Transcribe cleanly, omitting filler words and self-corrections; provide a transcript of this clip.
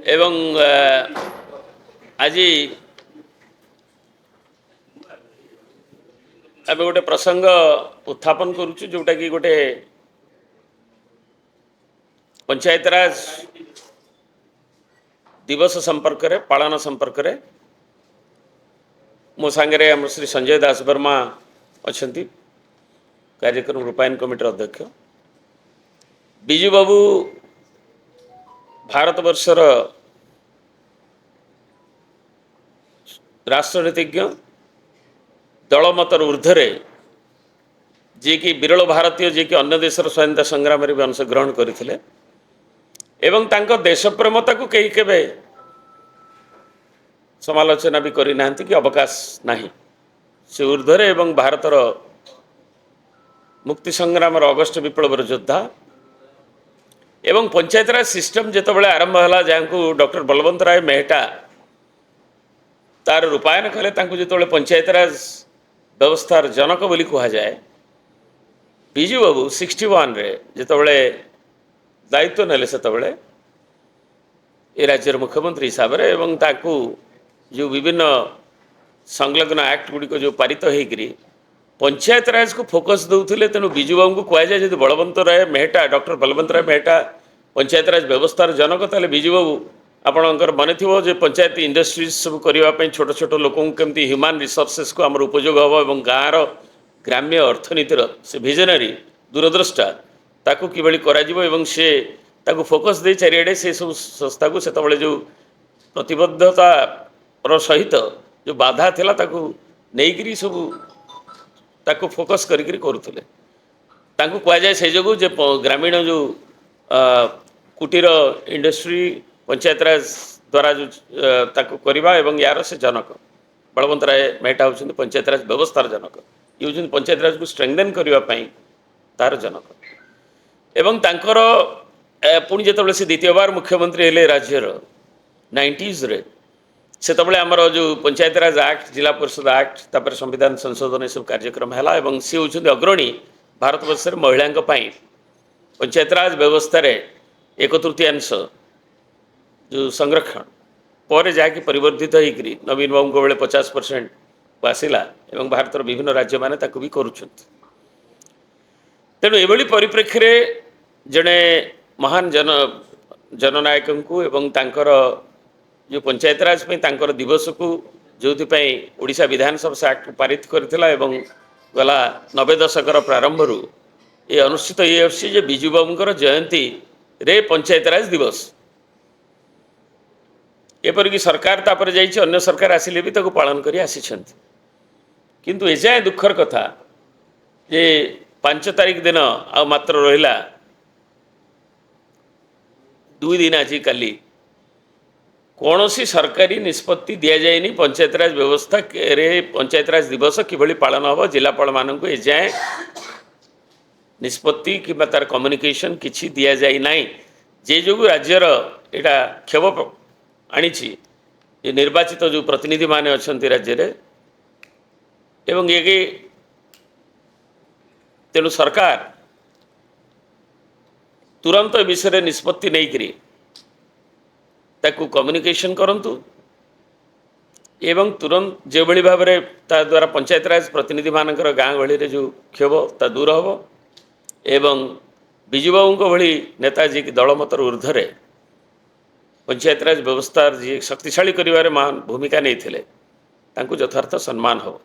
एवं आज आम गोटे प्रसंग उत्थापन करुचु जोटा कि गोटे पंचायतराज दिवस संपर्क रे पालन संपर्क रे मो सांगे आम श्री संजय दास वर्मा अच्छा कार्यक्रम रूपायन कमिटी अध्यक्ष बिजू बाबू भारतवर्षर राष्ट्रनीतिज्ञ दलमतर ऊर्ध्वे जी कि विरल भारतीय जी कि अन्य देशर स्वाधीनता संग्राम में भी अंशग्रहण करते एवं तांको देश प्रेमता को कई केबे समालोचना भी करना कि अवकाश नहीं से ऊर्ध्वे एवं भारतर मुक्ति संग्राम अगस्ट विप्लवर योद्धा एवं पंचायतराज सिस्टम जितेबाला आरंभ है जहाँ डॉक्टर बलवंत राय मेहटा तार रूपायन कले जो पंचायतराज व्यवस्थार जनक बोली कह जाए बिजू बाबू 61 रे जितेबाला दायित्व नेले से राज्यर मुख्यमंत्री हिसाब से एवं ताकू जो विभिन्न संलग्न एक्ट गुड़िक जो पारित होकरी पंचायतराज को फोकस दौले तेणु बिजू बाबू को कहुए जब बलवंत राय मेहटा डॉक्टर बलवंत राय मेहटा पंचायतराज व्यवस्थार जनक ताले बिजू बाबू आपणकर मन थी पंचायत इंडस्ट्रीज सब करने छोट छोट लोक केमती ह्यूमन रिसोर्सेस को आम उपयोग हम और गाँवर ग्राम्य अर्थनीतिर से विजनरी दूरद्रष्टा ताकू किभली करा से ताकू फोकस दे चारिआडे से सब संस्था को सेतबेले जो प्रतिबद्धता सहित जो बाधा थिला ताकू नेइकरी सब ताकू फोकस करिकरी करुले ताकू कह जाए से जो ग्रामीण जो कुटीर इंडस्ट्री पंचायतराज द्वारा जो ताकू करवा एवं यार से जनक बलवंत राय मेहटा होउछन पंचायतराज व्यवस्थार जनक ये होउछन पंचायतराज को स्ट्रेंथन करने तार जनक एवं तांकर पुणी जिते से द्वितीय बार मुख्यमंत्री हेले राज्यर 90s रे से तबले आमर जो पंचायतराज एक्ट जिला परिषद एक्ट तापर संविधान संशोधन सब कार्यक्रम है एवं सी होउछन अग्रणी भारतवर्ष महिला पंचायतराज व्यवस्था एक तृतीयांश जो संरक्षण पर जहाँकि परिवर्तित होकर नवीन बाबू बेले 50% को आसला एवं भारतर विभिन्न राज्य माने ताकू भी करुछंत तेणु एभली परिप्रेक्षी जड़े महान जननायक को एवं तांकर जो पंचायतराज तांकर दिवस को जो ओडिशा विधानसभा एक्ट पारित करथिला एवं गला 90 दशकर प्रारंभ ये अनुष्ठित ये बिजू बाबूंकर जयंती रे पंचायतराज दिवस एपरिक सरकार तापर जाइए अन्य सरकार आसिले भी ताको पालन करी आसिछंती किंतु एजाए दुखर कथा जे 5 तारीख दिन आ मात्र रहिला 2 दिन आज काली कौन सी सरकारी निष्पत्ति दि जाए पंचायतराज व्यवस्था रे पंचायतराज दिवस किभली पालन हम जिलापाल मानक एजाए निष्पत्ति कि तार कम्युनिकेशन किछि दिया जाए नाही जे जो राज्यर एटा क्षोभ आनी ये निर्वाचित जो प्रतिनिधि माने अच्छंती राज्य रे एवं ये तेणु सरकार तुरंत विषय निष्पत्ति नहीं करी ताकू कम्युनिकेशन करंतु एवं तुरंत जो भली भाव में ता द्वारा पंचायतराज प्रतिनिधि मानकर गाँ गहली रे जो क्षोभ ता दूर हम एवं बिजू बाबू भली नेताजी की दलमतर ऊर्ध्वे पंचायतराज व्यवस्था जी शक्तिशाली करिवारे महान भूमिका नहीं थिले तांकू यथार्थ सम्मान हो।